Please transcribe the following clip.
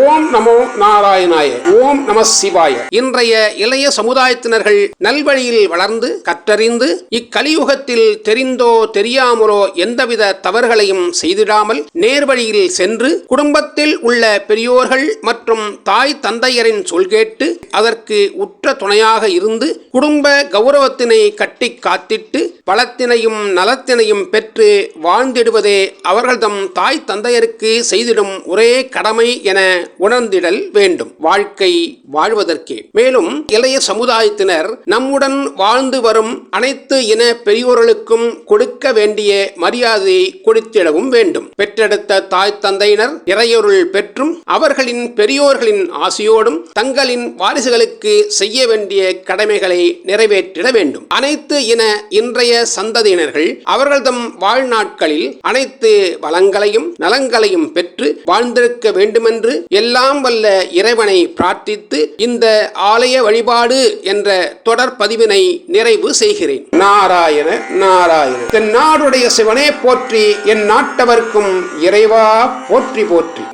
ஓம் நமோ நாராயணாய. ஓம் நம சிவாய. இன்றைய இளைய சமுதாயத்தினர்கள் நல்வழியில் வளர்ந்து கற்றறிந்து இக்கலியுகத்தில் தெரிந்தோ தெரியாமலோ எந்தவித தவறுகளையும் செய்திடாமல் நேர்வழியில் சென்று குடும்பத்தில் உள்ள பெரியோர்கள் மற்றும் தாய் தந்தையரின் சொல் கேட்டு அதற்கு உற்ற துணையாக இருந்து குடும்ப கௌரவத்தினை கட்டி காத்திட்டு பலத்தினையும் நலத்தினையும் பெற்று வாழ்ந்திடுவதே அவர்கள்தம் தாய் தந்தையருக்கு செய்திடும் ஒரே கடமை என உணர்ந்திடல் வேண்டும் வாழ்க்கை வாழ்வதற்கே. மேலும் இளைய சமுதாயத்தினர் நம்முடன் வாழ்ந்து வரும் அனைத்து இன பெரியோர்களுக்கும் கொடுக்க வேண்டிய மரியாதையை கொடுத்திடவும் வேண்டும். பெற்றெடுத்த தாய் தந்தையினர் இறையொருள் பெற்றும் அவர்களின் பெரியோர்களின் ஆசியோடும் தங்களின் வாரிசுகளுக்கு செய்ய வேண்டிய கடமைகளை நிறைவேற்றிட வேண்டும். அனைத்து இன இன்றைய சந்ததியினர்கள் அவர்கள்தம் வாழ்நாட்களில் அனைத்து வளங்களையும் நலங்களையும் பெற்று வாழ்ந்திருக்க வேண்டுமென்று எல்லாம் வல்ல இறைவனை பிரார்த்தித்து இந்த ஆலய வழிபாடு என்ற தொடர் பதிவினை நிறைவு செய்கிறேன். நாராயண நாராயண. தென்னாடுடைய சிவனே போற்றி, என் நாட்டவர்க்கும் இறைவா போற்றி போற்றி.